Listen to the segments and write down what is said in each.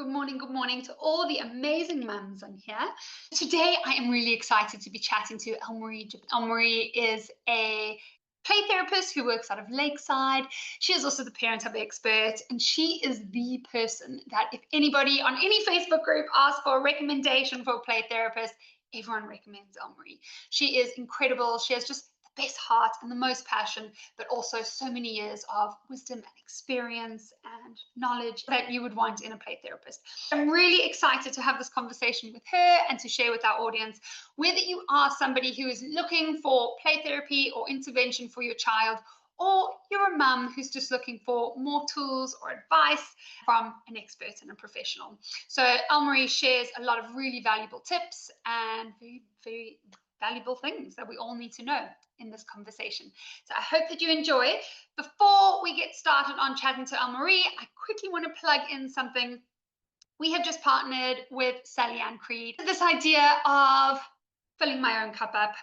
Good morning to all the amazing mums on here. Today, I am really excited to be chatting to Elmarie. Elmarie is a play therapist who works out of Lakeside. She is also the parent hub expert, and she is the person that if anybody on any Facebook group asks for a recommendation for a play therapist, everyone recommends Elmarie. She is incredible. She has just best heart and the most passion, but also so many years of wisdom and experience and knowledge that you would want in a play therapist. I'm really excited to have this conversation with her and to share with our audience. Whether you are somebody who is looking for play therapy or intervention for your child, or you're a mum who's just looking for more tools or advice from an expert and a professional. So Elmarie shares a lot of really valuable tips and very valuable things that we all need to know in this conversation. So I hope that you enjoy. Before we get started on chatting to Elmarie, I quickly want to plug in something. We have just partnered with Sally Ann Creed. This idea of filling my own cup up,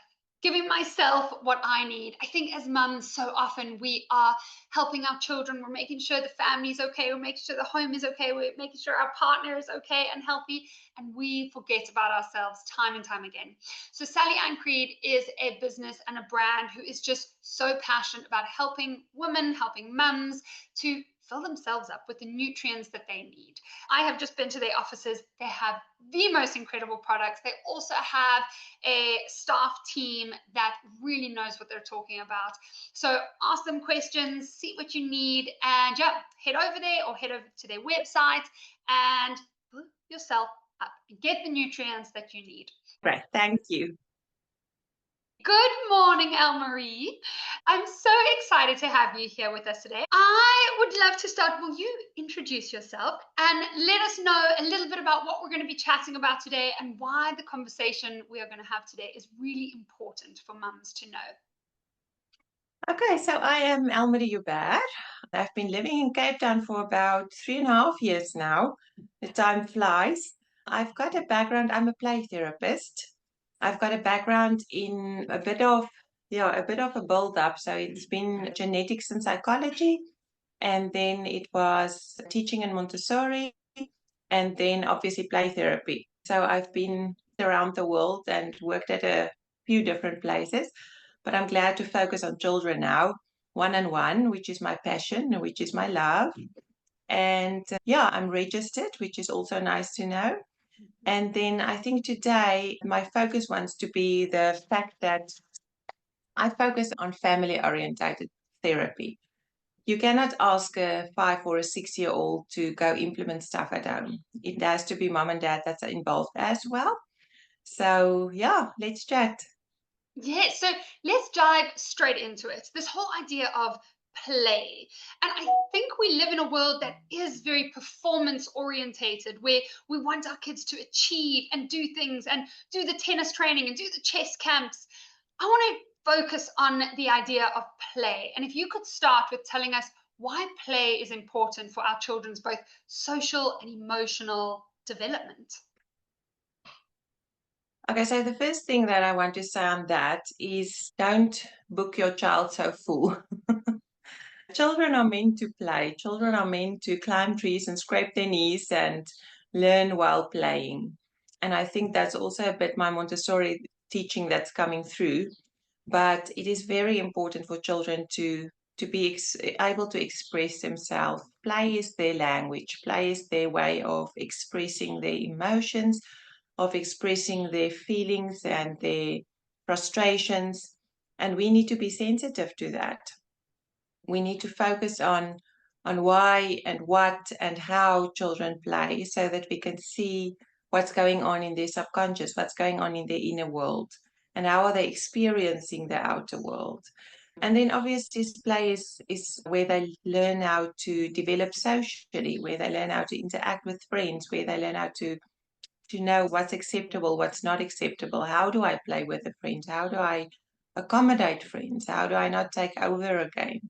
giving myself what I need. I think as mums, so often we are helping our children. We're making sure the family's okay. We're making sure the home is okay. We're making sure our partner is okay and healthy. And we forget about ourselves time and time again. So Sally Ann Creed is a business and a brand who is just so passionate about helping women, helping mums to fill themselves up with the nutrients that they need. I have just been to their offices. They have the most incredible products. They also have a staff team that really knows what they're talking about. So ask them questions, see what you need, and yeah, head over there or head over to their website and fill yourself up and get the nutrients that you need. Great, thank you. Good morning, Elmarie. I'm so excited to have you here with us today. I would love to start. Will you introduce yourself and let us know a little bit about what we're going to be chatting about today and why the conversation we are going to have today is really important for mums to know? Okay, so I am Elmarie Joubert. I've been living in Cape Town for about 3.5 years now. The time flies. I've got a background, I'm a play therapist. I've got a background in a bit of a build-up. So it's been genetics and psychology, and then it was teaching in Montessori, and then obviously play therapy. So I've been around the world and worked at a few different places, but I'm glad to focus on children now, one-on-one, which is my passion, which is my love. And yeah, I'm registered, which is also nice to know. And then I think today my focus wants to be the fact that I focus on family-orientated therapy. You cannot ask a 5 or a 6-year-old to go implement stuff at home. It has to be mom and dad that's involved as well. So yeah, let's chat. Yeah, so let's dive straight into it. This whole idea of play. And I think we live in a world that is very performance orientated, where we want our kids to achieve and do things and do the tennis training and do the chess camps. I want to focus on the idea of play. And if you could start with telling us why play is important for our children's both social and emotional development. Okay, so the first thing that I want to say on that is don't book your child so full. Children are meant to play. Children are meant to climb trees and scrape their knees and learn while playing. And I think that's also a bit my Montessori teaching that's coming through. But it is very important for children to be able to express themselves. Play is their language. Play is their way of expressing their emotions, of expressing their feelings and their frustrations. And we need to be sensitive to that. We need to focus on why and what and how children play so that we can see what's going on in their subconscious, what's going on in their inner world, and how are they experiencing the outer world. And then obviously play is where they learn how to develop socially, where they learn how to interact with friends, where they learn how to know what's acceptable, what's not acceptable. How do I play with the friends? How do I accommodate friends? How do I not take over again?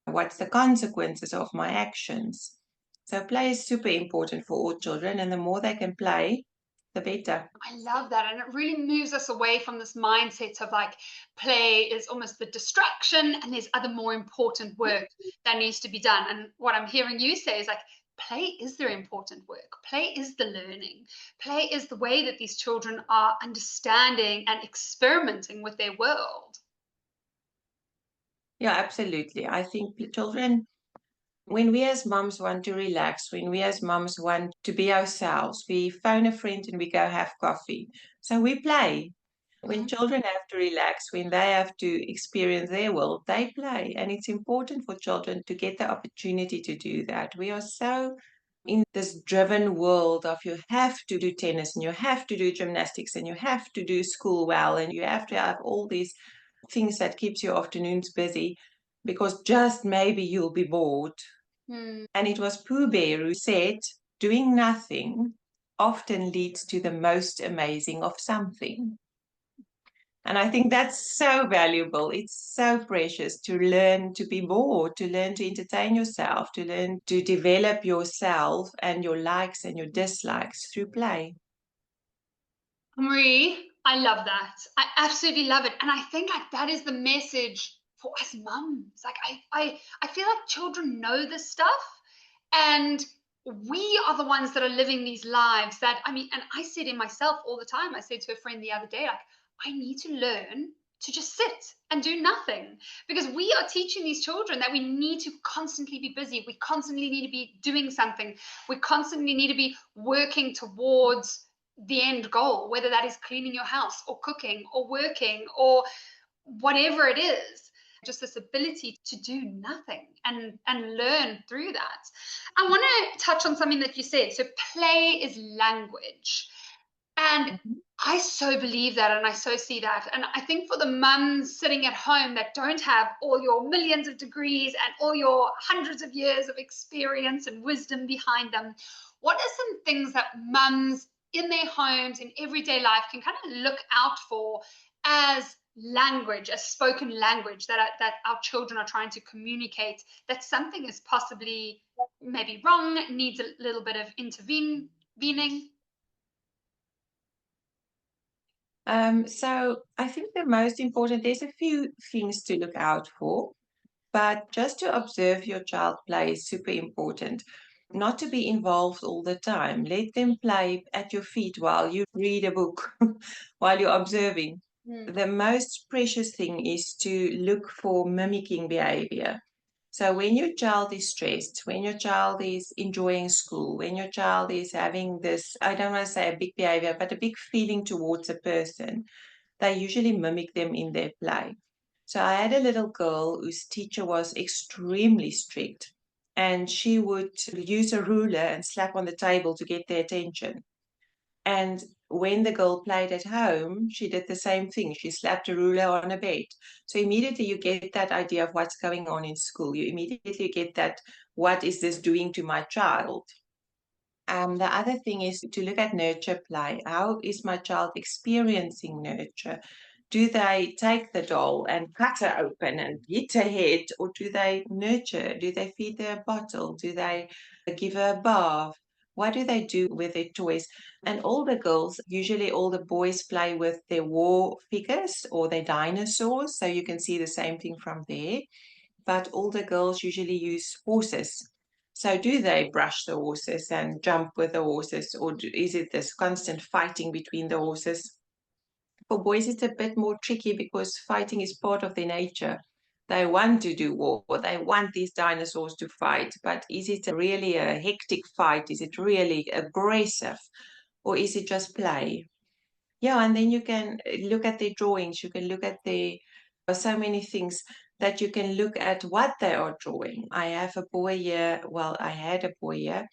What's the consequences of my actions? So play is super important for all children, and the more they can play, the better. I love that. And it really moves us away from this mindset of like play is almost the distraction and there's other more important work that needs to be done. And what I'm hearing you say is like play is their important work. Play is the learning. Play is the way that these children are understanding and experimenting with their world. Yeah, absolutely. I think children, when we as moms want to relax, when we as moms want to be ourselves, we phone a friend and we go have coffee. So we play. When Mhm. children have to relax, when they have to experience their world, they play. And it's important for children to get the opportunity to do that. We are so in this driven world of you have to do tennis and you have to do gymnastics and you have to do school well and you have to have all these things that keeps your afternoons busy because just maybe you'll be bored. Hmm. And it was Pooh Bear who said, doing nothing often leads to the most amazing of something. And I think that's so valuable. It's so precious to learn to be bored, to learn to entertain yourself, to learn to develop yourself and your likes and your dislikes through play. Marie, I love that. I absolutely love it. And I think like that is the message for us mums. Like I feel like children know this stuff and we are the ones that are living these lives that I mean, and I said in myself all the time, I said to a friend the other day, like, I need to learn to just sit and do nothing because we are teaching these children that we need to constantly be busy. We constantly need to be doing something. We constantly need to be working towards the end goal, whether that is cleaning your house or cooking or working or whatever it is. Just this ability to do nothing and learn through that. I want to touch on something that you said. So play is language. And Mhm. I so believe that and I so see that. And I think for the mums sitting at home that don't have all your millions of degrees and all your hundreds of years of experience and wisdom behind them, what are some things that mums in their homes in everyday life can kind of look out for as language, as spoken language that our children are trying to communicate, that something is possibly maybe wrong, needs a little bit of intervening? So I think the most important, there's a few things to look out for, but just to observe your child play is super important. Not to be involved all the time. Let them play at your feet while you read a book, while you're observing. Mm. The most precious thing is to look for mimicking behavior. So when your child is stressed, when your child is enjoying school, when your child is having this, I don't want to say a big behavior, but a big feeling towards a person, they usually mimic them in their play. So I had a little girl whose teacher was extremely strict, and she would use a ruler and slap on the table to get their attention. And when the girl played at home, she did the same thing. She slapped a ruler on a bed. So immediately you get that idea of what's going on in school. You immediately get that, what is this doing to my child? The other thing is to look at nurture play. How is my child experiencing nurture? Do they take the doll and cut her open and hit her head, or do they nurture? Do they feed her a bottle? Do they give her a bath? What do they do with their toys? And all the girls, usually all the boys play with their war figures or their dinosaurs. So you can see the same thing from there. But all the girls usually use horses. So do they brush the horses and jump with the horses, or is it this constant fighting between the horses? For boys, it's a bit more tricky because fighting is part of their nature. They want to do war, they want these dinosaurs to fight, but is it really a hectic fight? Is it really aggressive? Or is it just play? Yeah, and then you can look at their drawings, you can look at the so many things that you can look at what they are drawing. I have a boy here, well, I had a boy here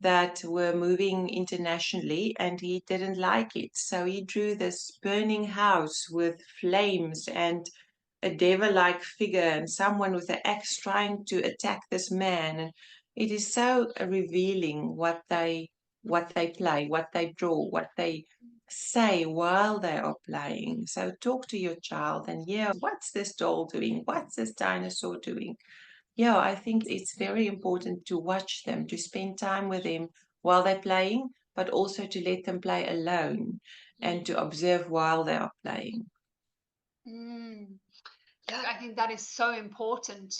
that were moving internationally and he didn't like it. So he drew this burning house with flames and a devil-like figure and someone with an axe trying to attack this man. And it is so revealing what they play, what they draw, what they say while they are playing. So talk to your child and yeah, what's this doll doing? What's this dinosaur doing? Yeah, I think it's very important to watch them, to spend time with them while they're playing, but also to let them play alone and to observe while they are playing. Mm. Yeah, I think that is so important,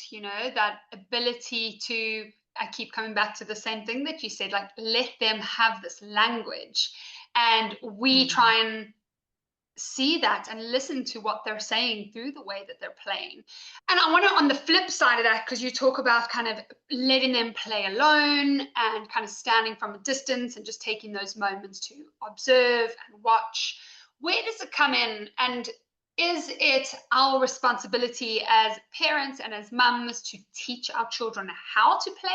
that ability to, I keep coming back to the same thing that you said, like, let them have this language. And we try and see that and listen to what they're saying through the way that they're playing. And I want to, on the flip side of that, because you talk about kind of letting them play alone and kind of standing from a distance and just taking those moments to observe and watch, where does it come in? And is it our responsibility as parents and as mums to teach our children how to play?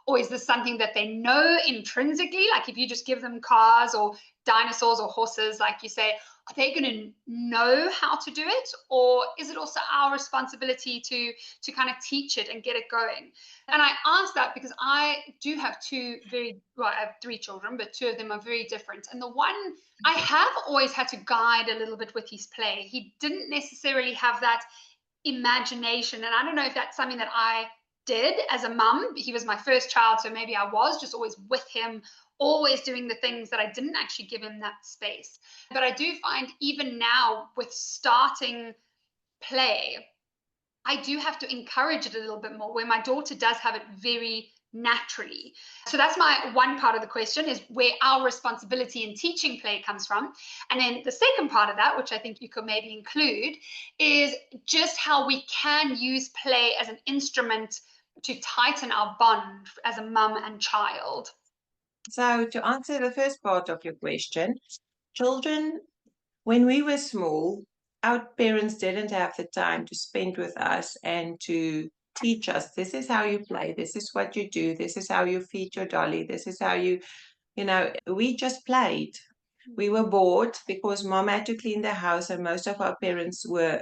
Or is this something that they know intrinsically? Like if you just give them cars or dinosaurs or horses, like you say, are they going to know how to do it? Or is it also our responsibility to kind of teach it and get it going? And I ask that because I do have I have three children, but two of them are very different. And the one, I have always had to guide a little bit with his play. He didn't necessarily have that imagination. And I don't know if that's something that I did as a mum. He was my first child, so maybe I was just always with him, always doing the things that I didn't actually give him that space. But I do find even now with starting play, I do have to encourage it a little bit more, where my daughter does have it very naturally. So that's my one part of the question, is where our responsibility in teaching play comes from. And then the second part of that, which I think you could maybe include, is just how we can use play as an instrument to tighten our bond as a mum and child. So to answer the first part of your question, children, when we were small, our parents didn't have the time to spend with us and to teach us, this is how you play, this is what you do, this is how you feed your dolly, this is how we just played. We were bored because mom had to clean the house, and most of our parents were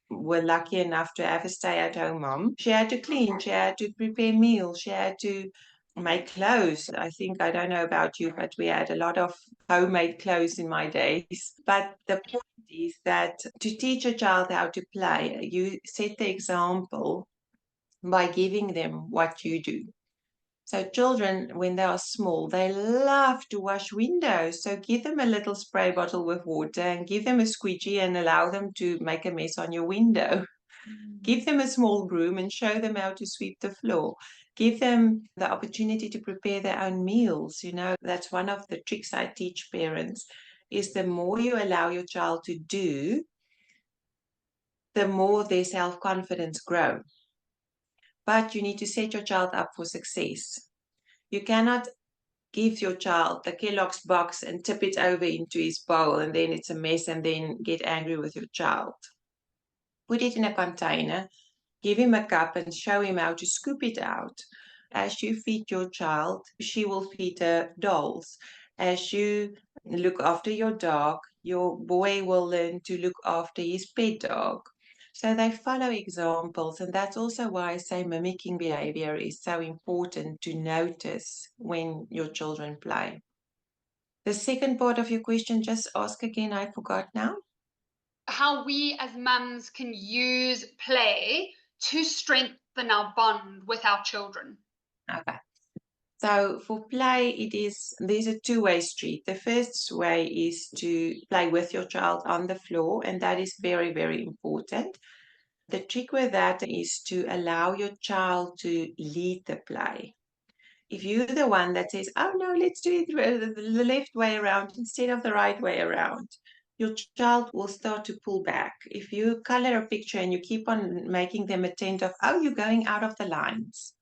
lucky enough to have a stay-at-home mom. She had to clean, she had to prepare meals, she had to make clothes. I don't know about you, but we had a lot of homemade clothes in my days. But the point is that to teach a child how to play, you set the example by giving them what you do. So children, when they are small, they love to wash windows. So give them a little spray bottle with water and give them a squeegee and allow them to make a mess on your window. Give them a small broom and show them how to sweep the floor. Give them the opportunity to prepare their own meals. That's one of the tricks I teach parents, is the more you allow your child to do, the more their self-confidence grows. But you need to set your child up for success. You cannot give your child the Kellogg's box and tip it over into his bowl and then it's a mess and then get angry with your child. Put it in a container, give him a cup and show him how to scoop it out. As you feed your child, she will feed her dolls. As you look after your dog, your boy will learn to look after his pet dog. So they follow examples, and that's also why I say mimicking behavior is so important to notice when your children play. The second part of your question, just ask again, I forgot now. How we as mums can use play to strengthen our bond with our children. Okay. So for play, there's a two-way street. The first way is to play with your child on the floor, and that is very, very important. The trick with that is to allow your child to lead the play. If you're the one that says, oh no, let's do it the left way around instead of the right way around, your child will start to pull back. If you color a picture and you keep on making them attentive, oh, you're going out of the lines.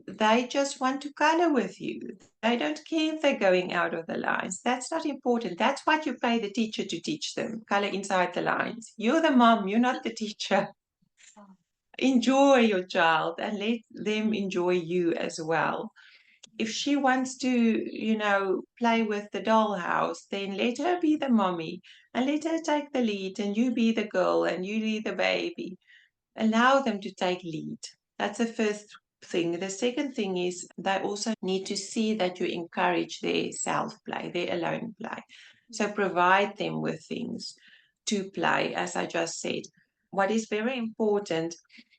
They just want to color with you. They don't care if they're going out of the lines. That's not important. That's what you pay the teacher to teach them. Color inside the lines. You're the mom, you're not the teacher. Enjoy your child and let them enjoy you as well. If she wants to, play with the dollhouse, then let her be the mommy and let her take the lead, and you be the girl and you be the baby. Allow them to take lead. That's the first thing. The second thing is they also need to see that you encourage their self-play, their alone play. So provide them with things to play, as I just said. What is very important,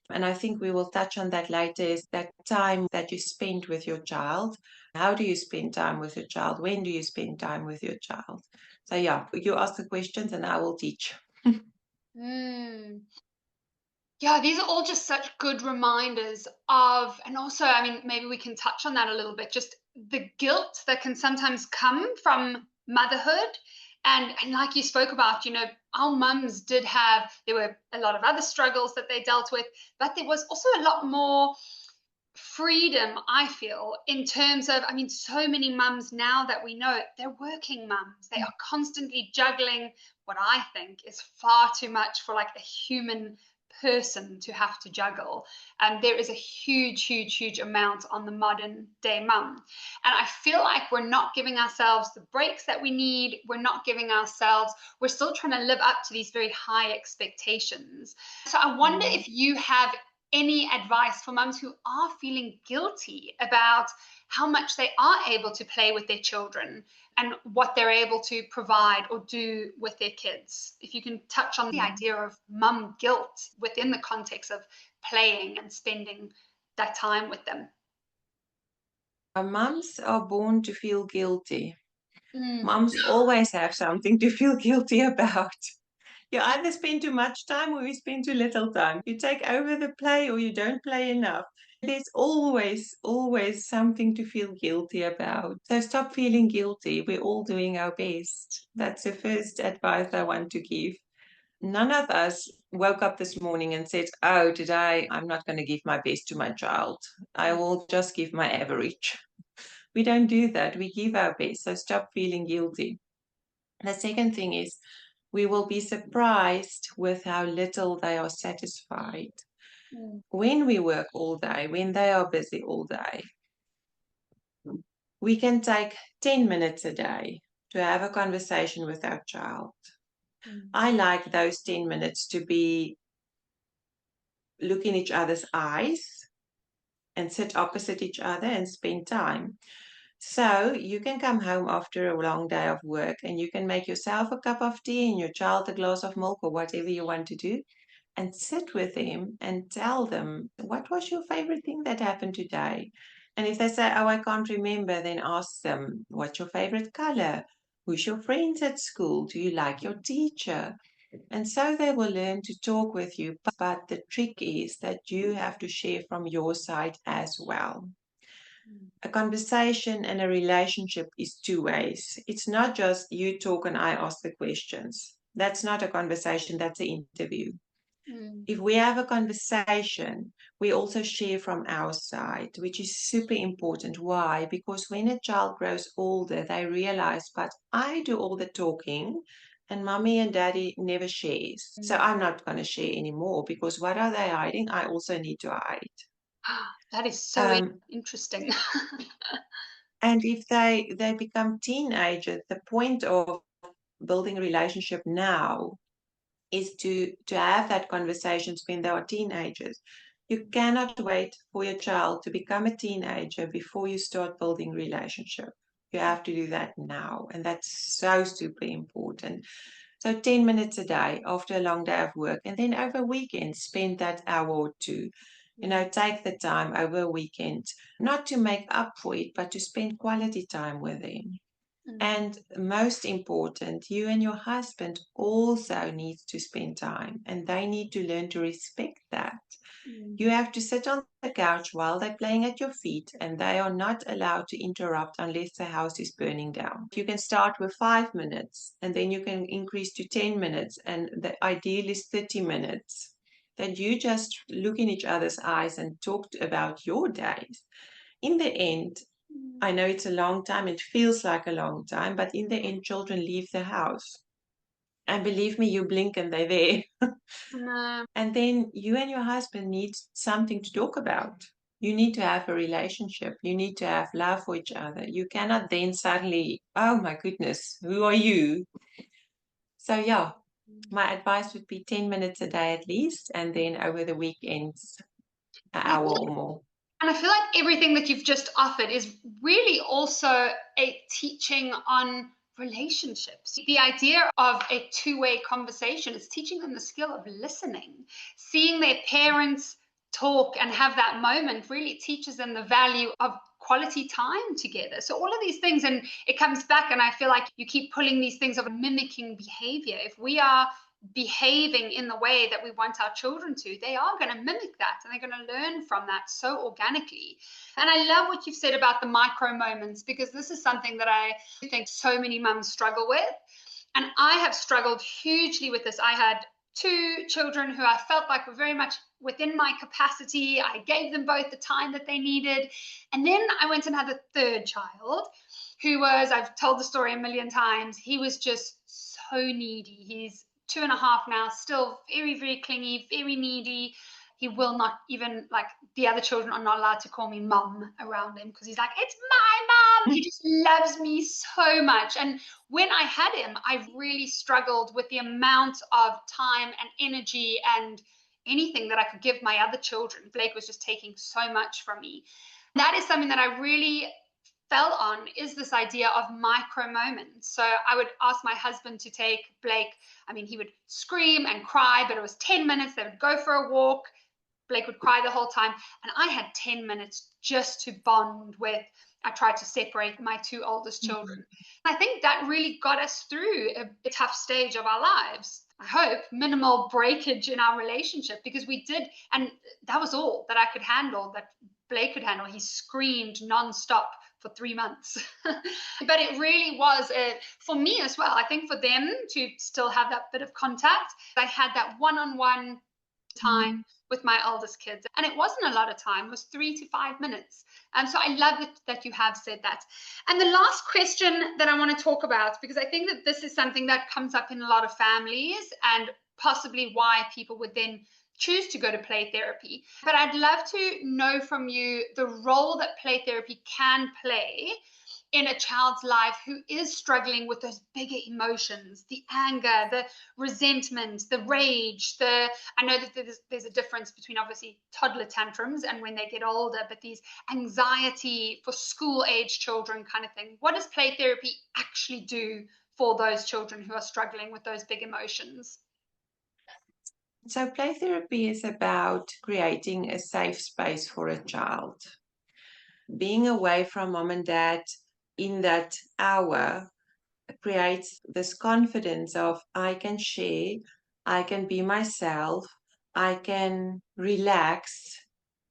and I think we will touch on that later, is that time that you spend with your child. How do you spend time with your child? When do you spend time with your child? So yeah, you ask the questions and I will teach. Mm. Yeah, these are all just such good reminders of, and also, I mean, maybe we can touch on that a little bit, just the guilt that can sometimes come from motherhood. And like you spoke about, our mums did have, there were a lot of other struggles that they dealt with, but there was also a lot more freedom, I feel, in terms of, I mean, so many mums now that we know, they're working mums. They are constantly juggling what I think is far too much for like a human person to have to juggle. And there is a huge, huge, huge amount on the modern day mum. And I feel like we're not giving ourselves the breaks that we need. We're not giving ourselves, we're still trying to live up to these very high expectations. So I wonder if you have any advice for mums who are feeling guilty about how much they are able to play with their children and what they're able to provide or do with their kids. If you can touch on the idea of mum guilt within the context of playing and spending that time with them. Our mums are born to feel guilty. Mm, Mums always have something to feel guilty about. You either spend too much time or you spend too little time. You take over the play or you don't play enough. There's always, always something to feel guilty about. So stop feeling guilty. We're all doing our best. That's the first advice I want to give. None of us woke up this morning and said, oh, today I'm not going to give my best to my child. I will just give my average. We don't do that. We give our best. So stop feeling guilty. The second thing is we will be surprised with how little they are satisfied. mm, When we work all day, when they are busy all day, we can take 10 minutes a day to have a conversation with our child. mm, I like those 10 minutes to be look in each other's eyes and sit opposite each other and spend time. So you can come home after a long day of work and you can make yourself a cup of tea and your child a glass of milk or whatever you want to do and sit with them and tell them, what was your favorite thing that happened today? And if they say, oh, I can't remember, then ask them, what's your favorite color? Who's your friends at school? Do you like your teacher? And so they will learn to talk with you. But the trick is that you have to share from your side as well. mm, A conversation and a relationship is two ways. It's not just you talk and I ask the questions. That's not a conversation, that's an interview. mm, If we have a conversation, we also share from our side, which is super important. Why? Because when a child grows older, they realize, but I do all the talking and mommy and daddy never shares. So mm. I'm not going to share anymore because what are they hiding? I also need to hide. That is so Um, interesting. and if they become teenagers, the point of building a relationship now is to have that conversations when they are teenagers. You cannot wait for your child to become a teenager before you start building relationship. You have to do that now, and that's so super important. So 10 minutes a day after a long day of work, and then over weekends, spend that hour or two. Take the time over a weekend, not to make up for it, but to spend quality time with them. Mm, And most important, you and your husband also need to spend time and they need to learn to respect that. mm, You have to sit on the couch while they're playing at your feet and they are not allowed to interrupt unless the house is burning down. You can start with 5 minutes and then you can increase to 10 minutes and the ideal is 30 minutes. That you just look in each other's eyes and talk about your days. In the end, mm. I know it's a long time, it feels like a long time, but in the end, children leave the house. And believe me, you blink and they're there. No. And then you and your husband need something to talk about. You need to have a relationship. You need to have love for each other. You cannot then suddenly, oh my goodness, who are you? So, yeah, my advice would be 10 minutes a day at least, and then over the weekends, an And I hour feel or more. And I feel like everything that you've just offered is really also a teaching on relationships. The idea of a two-way conversation is teaching them the skill of listening. Seeing their parents talk and have that moment really teaches them the value of quality time together. So all of these things, and it comes back, and I feel like you keep pulling these things of mimicking behavior. If we are behaving in the way that we want our children to, they are going to mimic that and they're going to learn from that so organically. And I love what you've said about the micro moments, because this is something that I think so many mums struggle with. And I have struggled hugely with this. I had two children who I felt like were very much within my capacity. I gave them both the time that they needed. And then I went and had a third child who was, I've told the story a million times, he was just so needy. He's 2.5 now, still very, very clingy, very needy. He will not even, like, the other children are not allowed to call me mum around him because he's like, it's my mum. He just loves me so much. And when I had him, I really struggled with the amount of time and energy and anything that I could give my other children. Blake was just taking so much from me. That is something that I really fell on, is this idea of micro moments. So I would ask my husband to take Blake. I mean, he would scream and cry, but it was 10 minutes. They would go for a walk. Blake would cry the whole time. And I had 10 minutes just to bond with. I tried to separate my two oldest children. I think that really got us through a tough stage of our lives. I hope minimal breakage in our relationship, because we did, and that was all that I could handle, that Blake could handle. He screamed nonstop for 3 months. But it really was, for me as well, I think for them to still have that bit of contact, I had that one-on-one time with my oldest kids. And it wasn't a lot of time, it was 3 to 5 minutes. And so I love that you have said that. And the last question that I want to talk about, because I think that this is something that comes up in a lot of families and possibly why people would then choose to go to play therapy. But I'd love to know from you the role that play therapy can play in a child's life who is struggling with those bigger emotions, the anger, the resentment, the rage, I know that there's a difference between obviously toddler tantrums and when they get older, but these anxiety for school age children kind of thing. What does play therapy actually do for those children who are struggling with those big emotions? So play therapy is about creating a safe space for a child. Being away from mom and dad in that hour creates this confidence of I can share, I can be myself, I can relax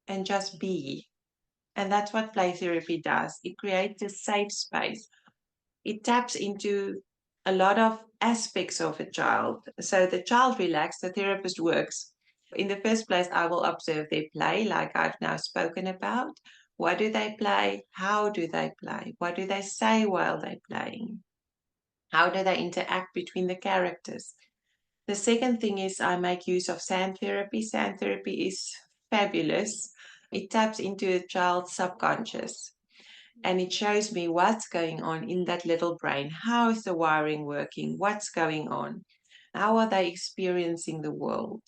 and just be. And that's what play therapy does. It creates a safe space. It taps into a lot of aspects of a child. So the child relaxes, the therapist works. In the first place, I will observe their play, like I've now spoken about. What do they play? How do they play? What do they say while they're playing? How do they interact between the characters? The second thing is I make use of sand therapy. Sand therapy is fabulous. It taps into a child's subconscious and it shows me what's going on in that little brain. How is the wiring working? What's going on? How are they experiencing the world?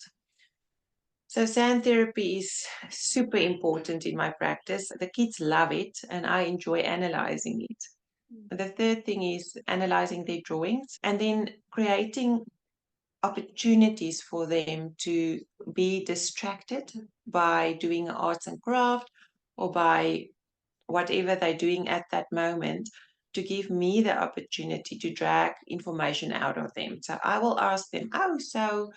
So sand therapy is super important in my practice. The kids love it and I enjoy analyzing it. The third thing is analyzing their drawings and then creating opportunities for them to be distracted by doing arts and craft or by whatever they're doing at that moment, to give me the opportunity to drag information out of them. So I will ask them, oh, so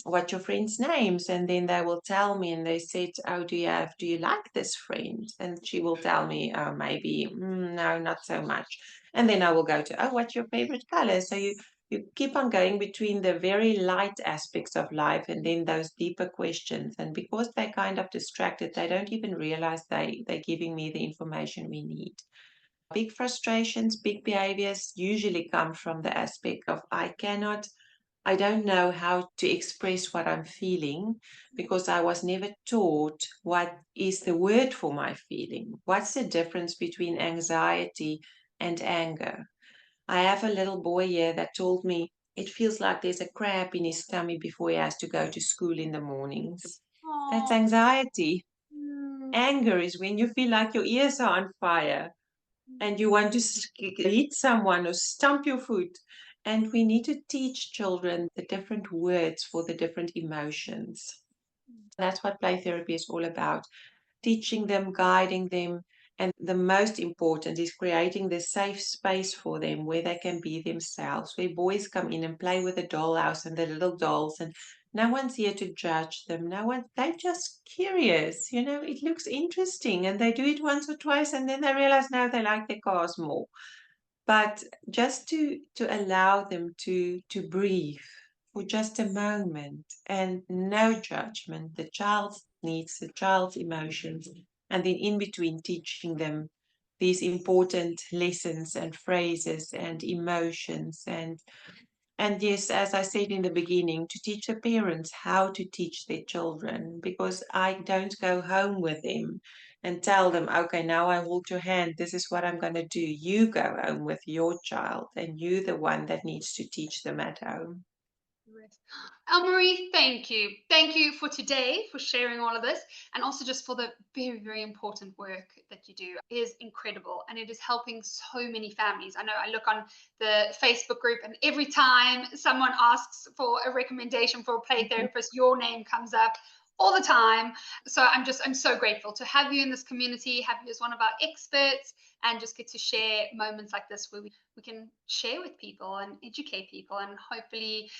what your friends' names? And then they will tell me, and they said, oh, do you like this friend? And she will tell me, oh, maybe, no, not so much. And then I will go to, oh, what's your favorite color? So you keep on going between the very light aspects of life and then those deeper questions. And because they're kind of distracted, they don't even realize they're giving me the information we need. Big frustrations, big behaviors usually come from the aspect of I don't know how to express what I'm feeling because I was never taught what is the word for my feeling. What's the difference between anxiety and anger? I have a little boy here that told me it feels like there's a crab in his tummy before he has to go to school in the mornings. That's Oh, anxiety. mm, Anger is when you feel like your ears are on fire and you want to hit someone or stamp your foot. And we need to teach children the different words for the different emotions. That's what play therapy is all about, teaching them, guiding them, And the most important is creating this safe space for them where they can be themselves, where boys come in and play with the dollhouse and the little dolls, and no one's here to judge them. No one, they're just curious. It looks interesting, and they do it once or twice, and then they realize now they like their cars more. But just to allow them to breathe for just a moment, and no judgment, the child's needs, the child's emotions, and then in between teaching them these important lessons and phrases and emotions, and yes, as I said in the beginning, to teach the parents how to teach their children, because I don't go home with them and tell them, okay, now I hold your hand, this is what I'm going to do. You go home with your child, and you're the one that needs to teach them at home. Elmarie, thank you. Thank you for today, for sharing all of this, and also just for the very, very important work that you do. It is incredible, and it is helping so many families. I know I look on the Facebook group, and every time someone asks for a recommendation for a play therapist, your name comes up all the time. So I'm so grateful to have you in this community, have you as one of our experts, and just get to share moments like this where we can share with people and educate people, and hopefully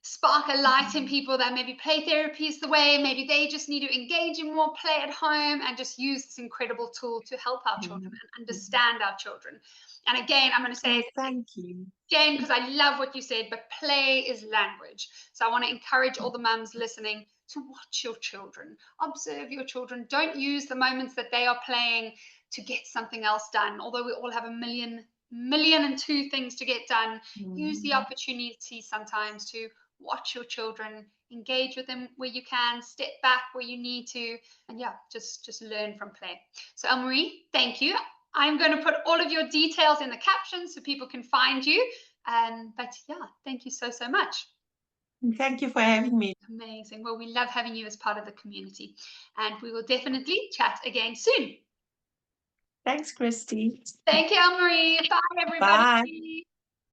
spark a light in people that maybe play therapy is the way, maybe they just need to engage in more play at home and just use this incredible tool to help our children and understand our children. And again, I'm going to say, thank you, Jane, because I love what you said, but play is language. So I want to encourage all the mums listening to watch your children, observe your children. Don't use the moments that they are playing to get something else done. Although we all have a million and two things to get done, use the opportunity sometimes to watch your children, engage with them where you can, step back where you need to, and yeah, just learn from play. So Elmarie, thank you. I'm going to put all of your details in the captions so people can find you. But yeah, thank you so much. Thank you for having me. Amazing. Well, we love having you as part of the community, and we will definitely chat again soon. Thanks, Christy. Thank you, Elmarie. Bye, Bye. everybody.